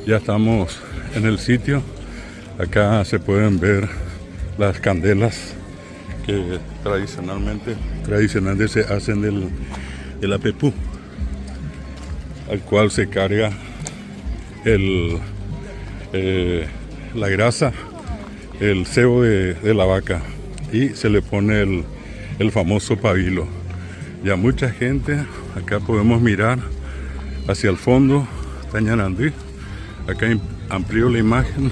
Ya estamos en el sitio. Acá se pueden ver las candelas que tradicionalmente se hacen del apepú, al cual se carga la grasa, el sebo de la vaca, y se le pone el famoso pabilo. Ya mucha gente, acá podemos mirar hacia el fondo, Tañarandí. Acá amplío la imagen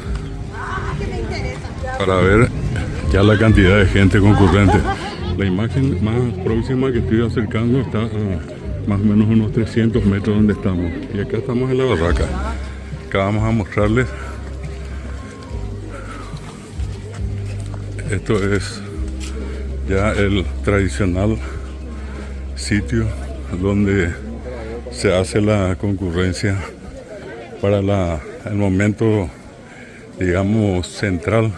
para ver ya la cantidad de gente concurrente. La imagen más próxima que estoy acercando está a más o menos unos 300 metros donde estamos. Y acá estamos en la barraca. Acá vamos a mostrarles. Esto es ya el tradicional sitio donde se hace la concurrencia para el momento, digamos, central.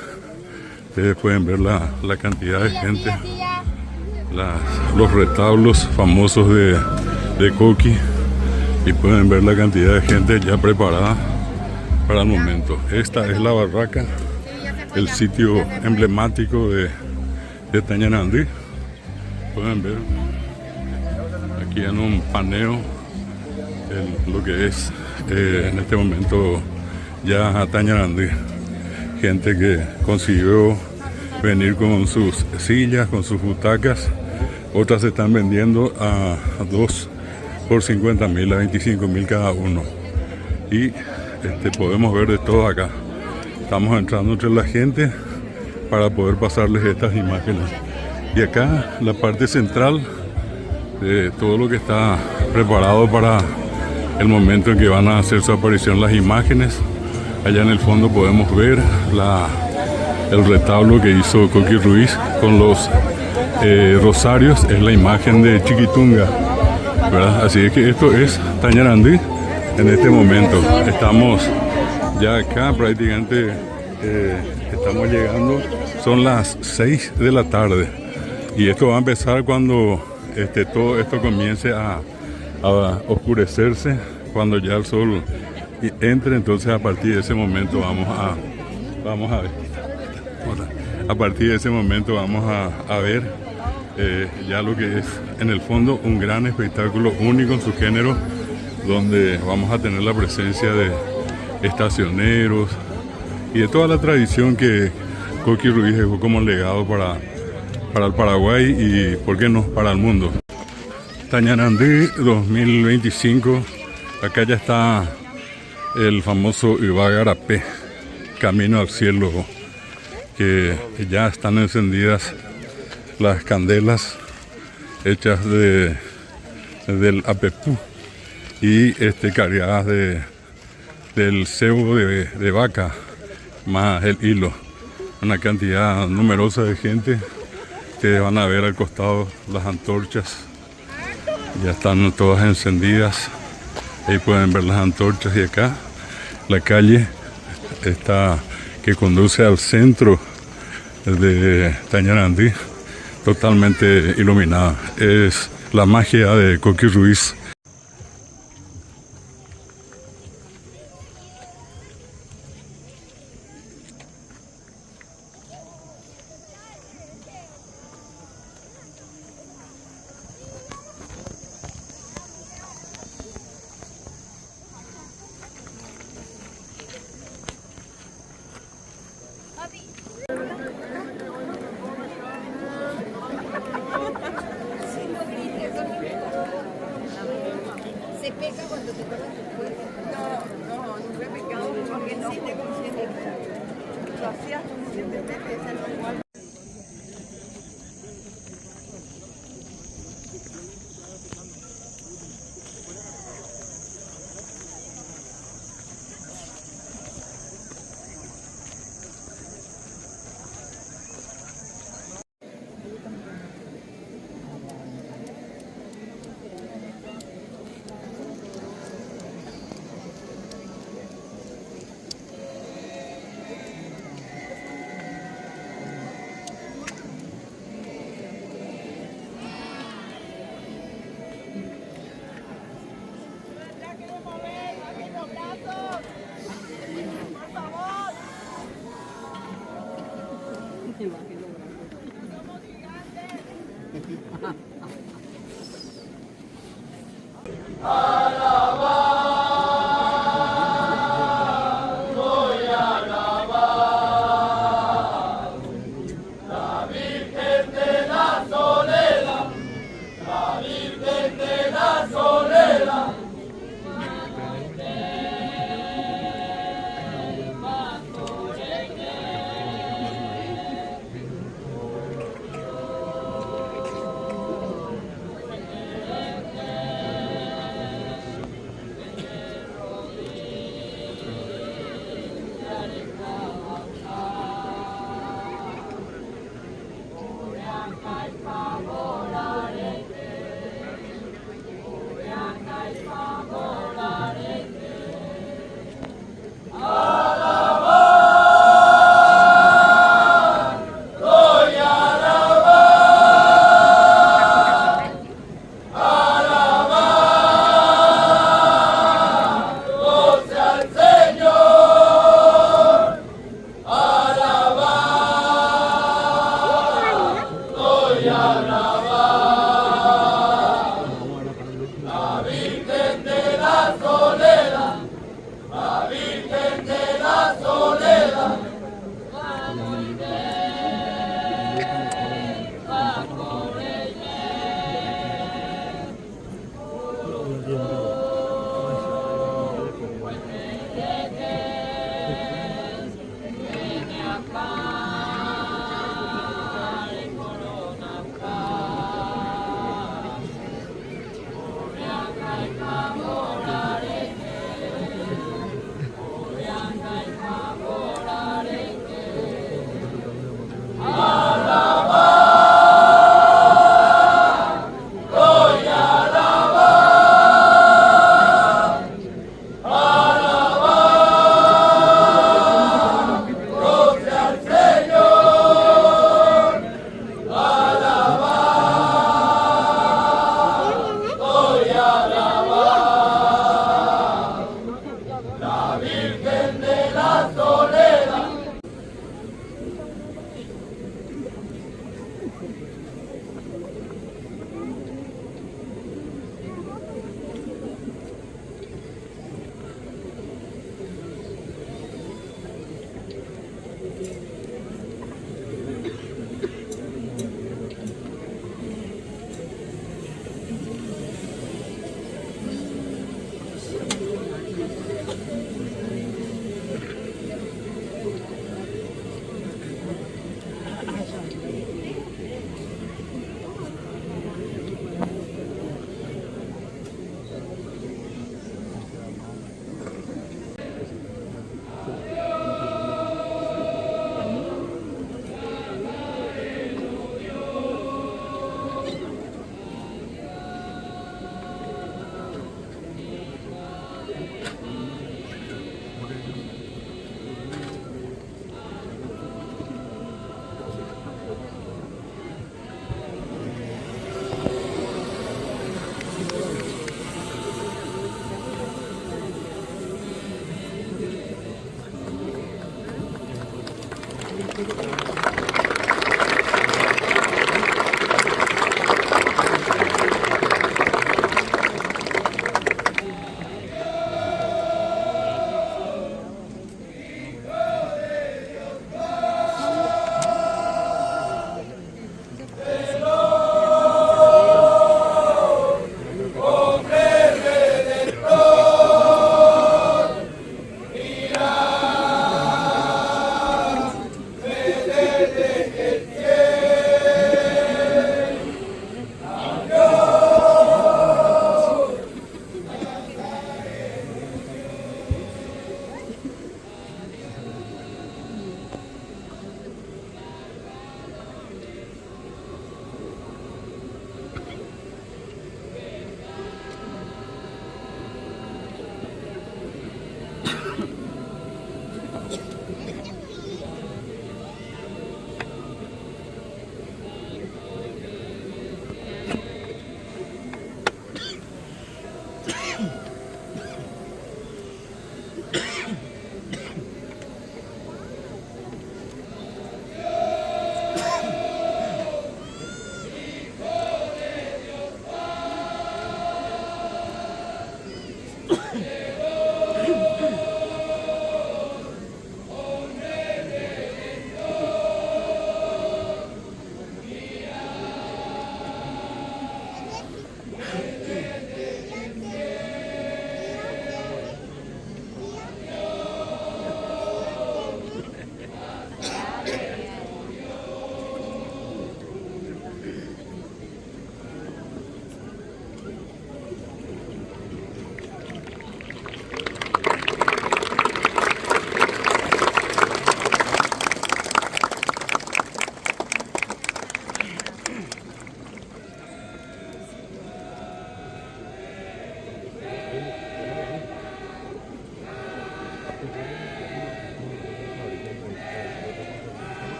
Ustedes pueden ver la cantidad de gente, los retablos famosos de Coqui, y pueden ver la cantidad de gente ya preparada para el momento. Esta es la barraca, el sitio emblemático de Tañarandí. Pueden ver aquí en un paneo lo que es en este momento ya Tañarandí. Gente que consiguió venir con sus sillas, con sus butacas. Otras se están vendiendo a 2 por 50.000, a 25.000 cada uno. Y podemos ver de todo acá. Estamos entrando entre la gente para poder pasarles estas imágenes. Y acá la parte central de todo lo que está preparado para el momento en que van a hacer su aparición las imágenes. Allá en el fondo podemos ver el retablo que hizo Coqui Ruiz con los rosarios. Es la imagen de Chiquitunga, ¿verdad? Así es que esto es Tañarandí en este momento. Estamos ya acá prácticamente, estamos llegando, son las 6 de la tarde. Y esto va a empezar cuando todo esto comience a oscurecerse, cuando ya el sol entre. Entonces a partir de ese momento vamos a ver. A partir de ese momento vamos a ver ya lo que es en el fondo un gran espectáculo único en su género, donde vamos a tener la presencia de estacioneros y de toda la tradición que Coqui Ruiz dejó como legado para el Paraguay y, ¿por qué no?, para el mundo. Tañarandí 2025, acá ya está el famoso Ibagarapé, Camino al Cielo, que ya están encendidas las candelas hechas del apepú y cargadas del cebo de vaca, más el hilo. Una cantidad numerosa de gente. Ustedes van a ver al costado las antorchas, ya están todas encendidas. Ahí pueden ver las antorchas, y acá la calle está que conduce al centro de Tañarandí, totalmente iluminada. Es la magia de Coqui Ruiz. Se pega cuando te tomas tu cuerpo. No, nunca he pecado porque no. Sí te consiente. Lo hacías conscientemente, es algo igual. Bye.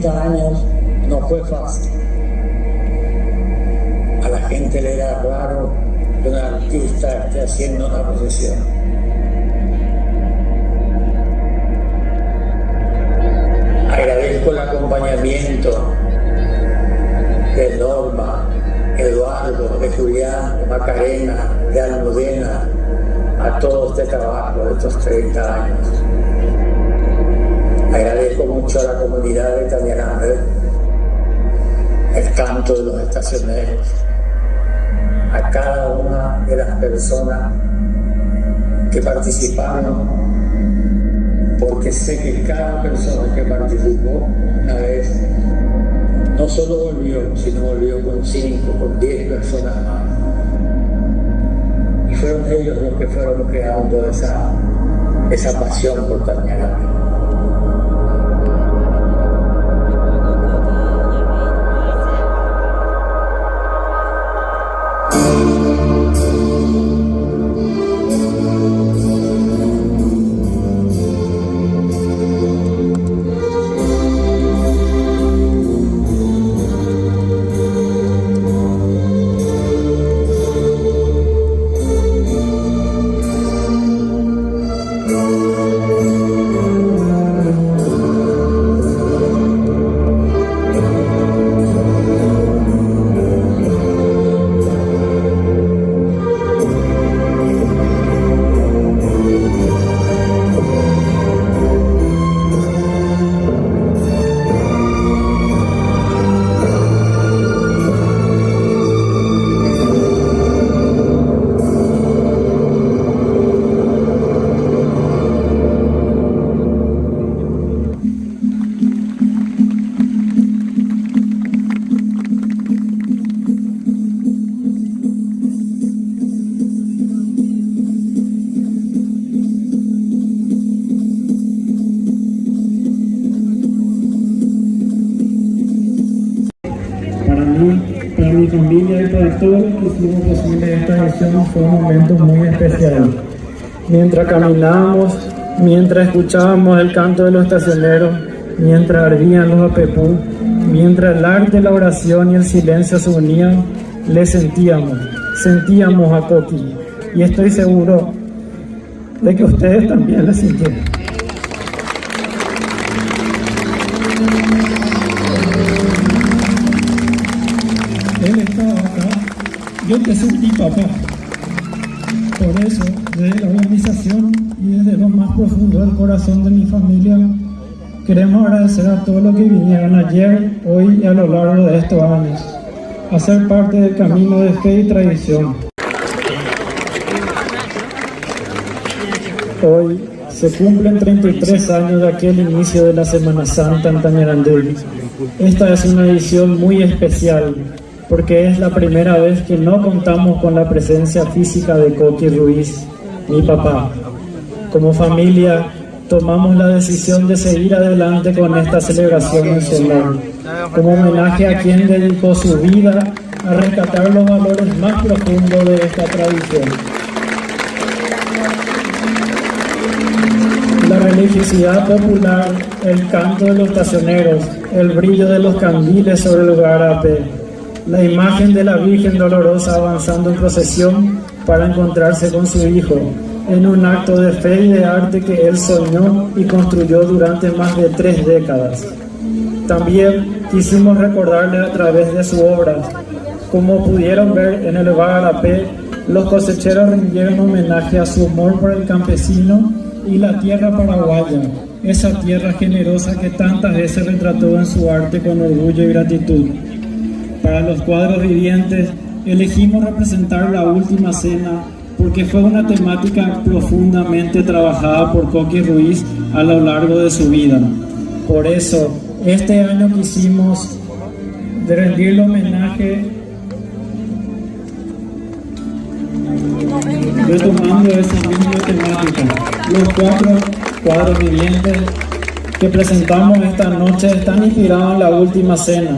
Años no fue fácil. A la gente le era raro que un artista esté haciendo una procesión. Agradezco el acompañamiento de Norma, Eduardo, de Julián, de Macarena, de Almudena, a todo este trabajo de estos 30 años. Agradezco mucho a la comunidad de Tamiaramé, el canto de los estacioneros, a cada una de las personas que participaron, porque sé que cada persona que participó una vez no solo volvió, sino volvió con 5, con 10 personas más. Y fueron ellos los que fueron creando esa pasión por Tamiaramé. Para mi familia y para todos los que hicimos posible esta edición fue un momento muy especial. Mientras caminábamos, mientras escuchábamos el canto de los estacioneros, mientras ardían los apepú, mientras el arte, la oración y el silencio se unían, le sentíamos a Coqui. Y estoy seguro de que ustedes también le sintieron. Él estaba acá, yo te sentí papá. Por eso, desde la organización y desde lo más profundo del corazón de mi familia, queremos agradecer a todos los que vinieron ayer, hoy y a lo largo de estos años, a ser parte del camino de fe y tradición. Hoy se cumplen 33 años de aquel inicio de la Semana Santa en Tamiaranduy. Esta es una edición muy especial, porque es la primera vez que no contamos con la presencia física de Coqui Ruiz, mi papá. Como familia, tomamos la decisión de seguir adelante con esta celebración en su honor, como homenaje a quien dedicó su vida a rescatar los valores más profundos de esta tradición. La religiosidad popular, el canto de los estacioneros, el brillo de los candiles sobre el garape, la imagen de la Virgen Dolorosa avanzando en procesión para encontrarse con su hijo, en un acto de fe y de arte que él soñó y construyó durante más de 3 décadas. También quisimos recordarle a través de su obra Como pudieron ver en el Bagarapé, los cosecheros rindieron homenaje a su amor por el campesino y la tierra paraguaya, esa tierra generosa que tantas veces retrató en su arte con orgullo y gratitud. Para los cuadros vivientes, elegimos representar la Última Cena porque fue una temática profundamente trabajada por Coqui Ruiz a lo largo de su vida. Por eso, este año quisimos rendirle homenaje retomando esa misma temática. Los 4 cuadros vivientes que presentamos esta noche están inspirados en la Última Cena.